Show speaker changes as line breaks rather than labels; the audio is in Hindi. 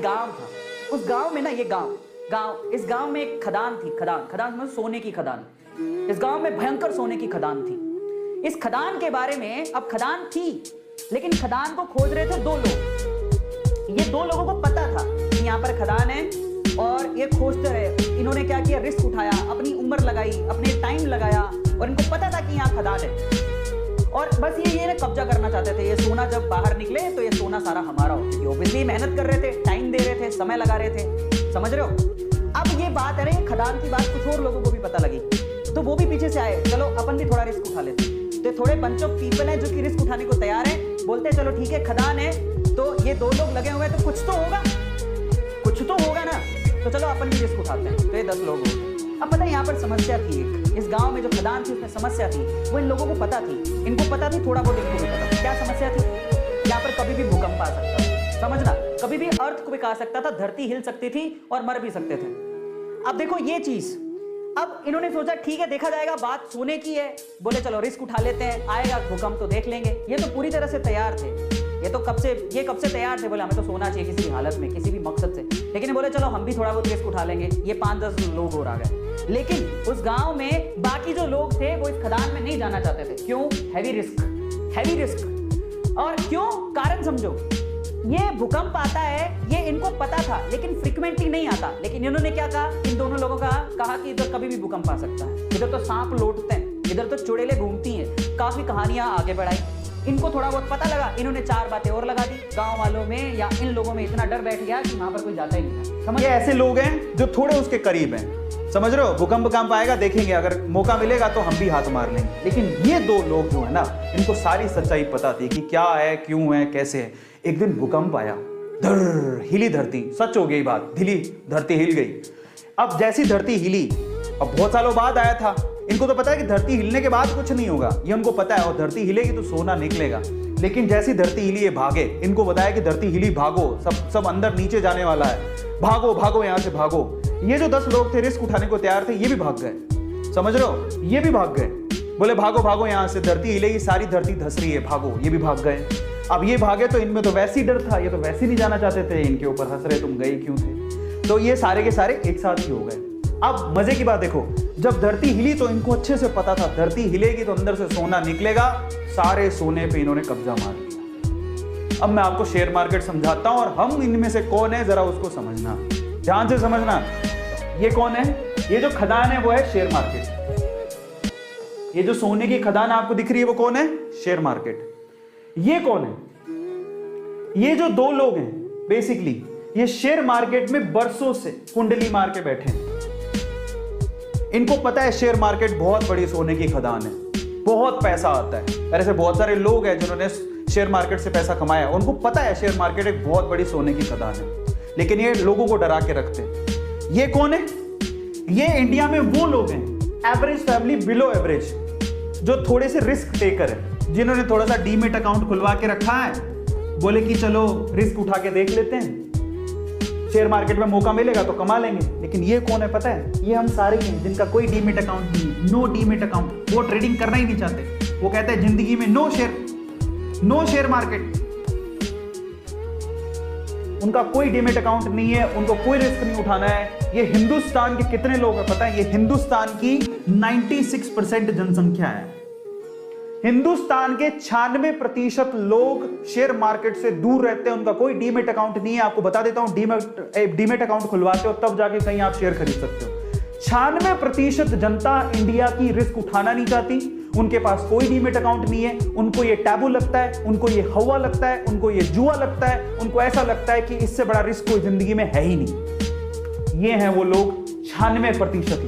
गांव था, उस गांव में ना, ये इस गांव में एक खदान थी। खदान मतलब सोने की खदान। इस गांव में भयंकर सोने की खदान थी। इस खदान के बारे में, अब खदान थी लेकिन खदान को खोज रहे थे दो लोग। ये दो लोगों को पता था कि यहाँ पर खदान है और ये खोजते रहे। इन्होंने क्या किया, रिस्क उठाया, अपनी उम्र लगाई, अपने टाइम लगाया और इनको पता था कि यहाँ खदान है और बस ये कब्जा करना चाहते थे। ये सोना जब बाहर निकले तो ये सोना सारा हमारा हो। क्योंकि ऑब्वियसली मेहनत कर रहे थे, टाइम दे रहे थे, समय लगा रहे थे, समझ रहे हो। अब ये बात है ना, खदान की बात कुछ और लोगों को भी पता लगी तो वो भी पीछे से आए, चलो अपन भी थोड़ा रिस्क उठा लेते। तो थोड़े बंच ऑफ पीपल हैं जो कि रिस्क उठाने को तैयार हैं, बोलते हैं चलो ठीक है खदान है तो ये दो लोग लगे हुए हैं तो कुछ तो होगा ना, तो चलो अपन भी रिस्क उठाते हैं। तो ये 10 लोग हो। अब पता है यहाँ पर समस्या थी एक, इस गांव में जो खदान थी उसमें समस्या थी, वो इन लोगों को पता थी, इनको पता थी, थोड़ा बहुत इनको भी पता था। क्या समस्या थी, यहाँ पर कभी भी भूकंप आ सकता था, समझना, कभी भी अर्थ को भी आ सकता था, धरती हिल सकती थी और मर भी सकते थे। अब देखो ये चीज, अब इन्होंने सोचा ठीक है देखा जाएगा, बात सोने की है, बोले चलो रिस्क उठा लेते हैं, आएगा भूकंप तो देख लेंगे। ये तो पूरी तरह से तैयार थे, ये कब से तैयार थे, बोले हमें तो सोना चाहिए किसी भी हालत में, किसी भी मकसद से। लेकिन बोले चलो हम भी थोड़ा बहुत रिस्क उठा लेंगे। ये 5-10 लोग और आ गए, लेकिन उस गांव में बाकी जो लोग थे वो इस खदान में नहीं जाना चाहते थे। क्यों? Heavy risk. और क्यों? कारण समझो, ये भूकंप आता है ये इनको पता था लेकिन फ्रीक्वेंटली नहीं आता। लेकिन इन्होंने क्या कहा, इन दोनों लोगों का कहा कि इधर कभी भी भूकंप आ सकता है, इधर तो सांप लौटते हैं, इधर तो चुड़ैलें घूमती हैं, काफी कहानियां आगे बढ़ाई। इनको थोड़ा बहुत पता लगा, इन्होंने 4 बातें और लगा दी। गांव वालों में या इन लोगों में इतना डर बैठ गया कि वहां पर कोई जाता ही नहीं था।
समझ, ये ऐसे लोग हैं जो थोड़े उसके करीब हैं, समझ रहे हो। भूकंप आएगा देखेंगे, अगर मौका मिलेगा तो हम भी हाथ मार लेंगे। लेकिन ये 2 लोग जो है ना, इनको सारी सच्चाई पता थी कि क्या है, क्यों है, कैसे है। एक दिन भूकंप आया, हिली धरती, सच हो गई बात, धरती हिल गई। अब जैसी धरती हिली, अब बहुत सालों बाद आया था, इनको तो पता है कि धरती हिलने के बाद कुछ नहीं होगा, ये उनको पता है, और धरती हिलेगी तो सोना निकलेगा। लेकिन जैसी धरती हिली ये भागे, इनको बताया कि धरती हिली, भागो, सब अंदर नीचे जाने वाला है, भागो यहां से भागो। ये जो 10 लोग थे रिस्क उठाने को तैयार थे, ये भी भाग गए, समझ रहे हो, ये भी भाग गए। बोले भागो यहां से, धरती हिलेगी, सारी धरती धस रही है, भागो। ये भी भाग गए। अब ये भागे तो इनमें तो वैसे ही डर था, ये तो वैसे ही नहीं जाना चाहते थे, इनके ऊपर हंस रहे तुम गए क्यों थे। तो ये सारे के सारे एक साथ ही हो गए। अब मजे की बात देखो, जब धरती हिली तो इनको अच्छे से पता था धरती हिलेगी तो अंदर से सोना निकलेगा। सारे सोने पे इन्होंने कब्जा मार लिया। अब मैं आपको शेयर मार्केट समझाता हूं और हम इनमें से कौन है जरा उसको समझना, ध्यान से समझना। ये कौन है? ये जो खदान है वो है शेयर मार्केट। ये जो सोने की खदान आपको दिख रही है वो कौन है? Share market. ये कौन है? ये जो 2 लोग हैं बेसिकली, ये शेयर मार्केट में बरसों से कुंडली मार के बैठे हैं। इनको पता है शेयर मार्केट बहुत बड़ी सोने की खदान है, बहुत पैसा आता है। ऐसे बहुत सारे लोग हैं जिन्होंने शेयर मार्केट से पैसा कमाया, उनको पता है शेयर मार्केट एक बहुत बड़ी सोने की खदान है, लेकिन ये लोगों को डरा के रखते हैं। ये कौन है? ये इंडिया में वो लोग हैं, एवरेज फैमिली, बिलो एवरेज, जो थोड़े से रिस्क टेकर है, जिन्होंने थोड़ा सा डीमेट अकाउंट खुलवा के रखा है, बोले कि चलो रिस्क उठा के देख लेते हैं, शेयर मार्केट में मौका मिलेगा तो कमा लेंगे। लेकिन ये कौन है पता है? ये हम सारे ही हैं जिनका कोई डीमेट अकाउंट नहीं, नो डीमेट अकाउंट। वो ट्रेडिंग करना ही नहीं चाहते, वो कहते हैं जिंदगी में नो शेयर मार्केट। उनका कोई डीमेट अकाउंट नहीं है, उनको कोई रिस्क नहीं उठाना है। ये हिंदुस्तान के कितने लोग हैं पता है? ये हिंदुस्तान की 96% जनसंख्या है। हिंदुस्तान के 96% लोग शेयर मार्केट से दूर रहते हैं, उनका कोई डीमेट अकाउंट नहीं है। आपको बता देता हूं, डीमेट अकाउंट खुलवाते हो तब जाके कहीं आप शेयर खरीद सकते हो। 96% जनता इंडिया की रिस्क उठाना नहीं चाहती, उनके पास कोई डीमेट अकाउंट नहीं है, उनको ये टैबू लगता है, उनको ये हवा लगता है, उनको ये जुआ लगता है, उनको ऐसा लगता है कि इससे बड़ा रिस्क कोई जिंदगी में है ही नहीं। ये हैं वो लोग, 96%